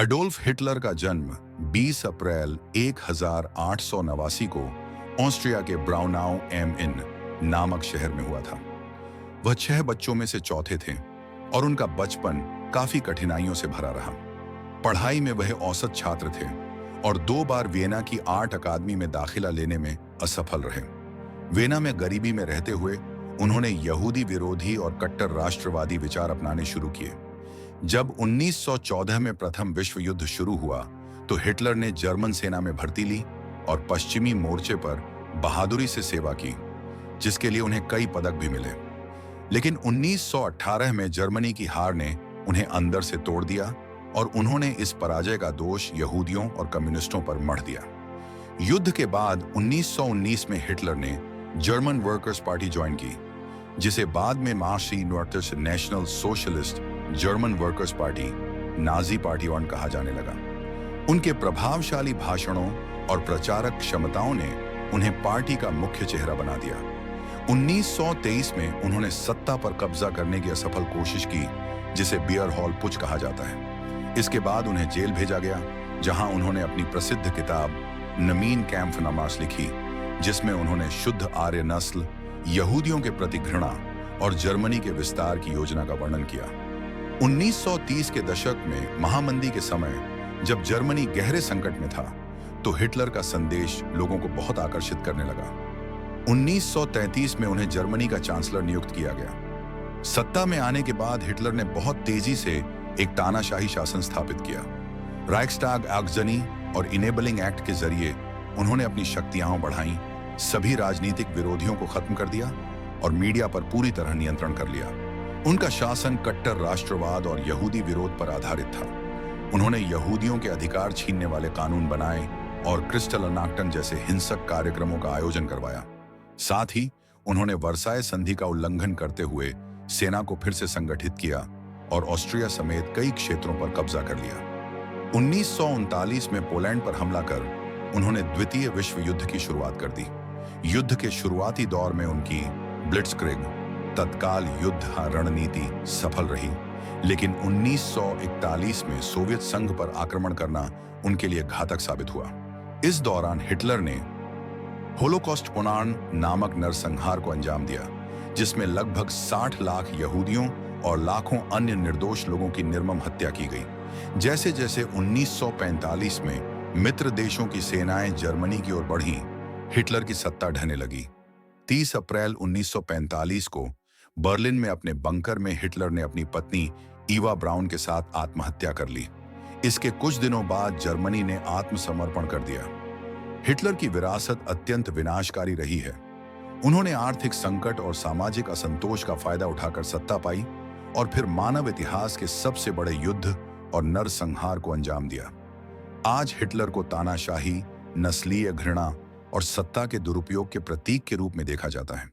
Adolf Hitler का जन्म 20 अप्रैल 1889 को ऑस्ट्रिया के ब्राउनाउ एम इन नामक शहर में हुआ था। वह 6 बच्चों में से चौथे थे और उनका बचपन काफी कठिनाइयों से भरा रहा। पढ़ाई में वह औसत छात्र थे और 2 बार वियना की आर्ट अकादमी में दाखिला लेने में असफल रहे। वियना में गरीबी में रहते हुए उन्होंने यहूदी विरोधी और कट्टर राष्ट्रवादी विचार अपनाने शुरू किए। जब 1914 में प्रथम विश्व युद्ध शुरू हुआ तो हिटलर ने जर्मन सेना में भर्ती ली और पश्चिमी मोर्चे पर बहादुरी से सेवा की, जिसके लिए उन्हें कई पदक भी मिले। लेकिन 1918 में जर्मनी की हार ने उन्हें अंदर से तोड़ दिया और उन्होंने इस पराजय का दोष यहूदियों और कम्युनिस्टों पर मढ़ दिया। युद्ध के बाद 1919 में हिटलर ने जर्मन वर्कर्स पार्टी ज्वाइन की, जिसे बाद में Marxist national socialist German workers party Nazi party on कहा जाने लगा। उनके प्रभावशाली भाषणों और प्रचारक क्षमताओं ने उन्हें पार्टी का मुख्य चेहरा बना दिया। 1923 में उन्होंने सत्ता पर कब्जा करने की असफल कोशिश की, जिसे बियर हॉल पुच कहा जाता है। इसके बाद उन्हें जेल भेजा गया, जहां उन्होंने अपनी प्रसिद्ध किताब नमीन कैम्फ नमास लिखी, जिसमें उन्होंने शुद्ध आर्य नस्ल, यहूदियों के प्रति घृणा और जर्मनी के विस्तार की योजना का वर्णन किया। 1930 के दशक में महामंदी के समय जब जर्मनी गहरे संकट में था, तो हिटलर का संदेश लोगों को बहुत आकर्षित करने लगा। 1933 में उन्हें जर्मनी का चांसलर नियुक्त किया गया। सत्ता में आने के बाद हिटलर ने बहुत तेजी से एक तानाशाही शासन स्थापित किया। राइक्सटाग आगजनी और इनेबलिंग एक्ट के जरिए उन्होंने अपनी शक्तियां बढ़ाई, सभी राजनीतिक विरोधियों को खत्म कर दिया और मीडिया पर पूरी तरह नियंत्रण कर लिया। उनका शासन कट्टर राष्ट्रवाद और यहूदी विरोध पर आधारित था। उन्होंने यहूदियों के अधिकार छीनने वाले कानून बनाए और क्रिस्टलनाक्टन जैसे हिंसक कार्यक्रमों का आयोजन करवाया। साथ ही उन्होंने वर्साय संधि का उल्लंघन करते हुए सेना को फिर से संगठित किया और ऑस्ट्रिया समेत कई क्षेत्रों पर कब्जा कर लिया। 1939 में पोलैंड पर हमला कर उन्होंने द्वितीय विश्व युद्ध की शुरुआत कर दी। युद्ध के शुरुआती दौर में उनकी ब्लिट्जक्रिग तत्काल युद्ध रणनीति सफल रही, लेकिन 1941 में सोवियत संघ पर आक्रमण करना उनके लिए घातक साबित हुआ। इस दौरान हिटलर ने होलोकॉस्ट पोनार्न नामक नरसंहार को अंजाम दिया, जिसमें लगभग 60 लाख यहूदियों और लाखों अन्य निर्दोष लोगों की निर्मम हत्या की गई। जैसे जैसे 1945 में मित्र देशों की सेनाएं जर्मनी की ओर बढ़ी, हिटलर की सत्ता ढहने लगी। 30 अप्रैल 1945 को बर्लिन में अपने बंकर में हिटलर ने अपनी पत्नी ईवा ब्राउन के साथ आत्महत्या कर ली। इसके कुछ दिनों बाद जर्मनी ने आत्मसमर्पण कर दिया। हिटलर की विरासत अत्यंत विनाशकारी रही है। उन्होंने आर्थिक संकट और सामाजिक असंतोष का फायदा उठाकर सत्ता पाई और फिर मानव इतिहास के सबसे बड़े युद्ध और नरसंहार को अंजाम दिया। आज हिटलर को तानाशाही, नस्लीय घृणा और सत्ता के दुरुपयोग के प्रतीक के रूप में देखा जाता है।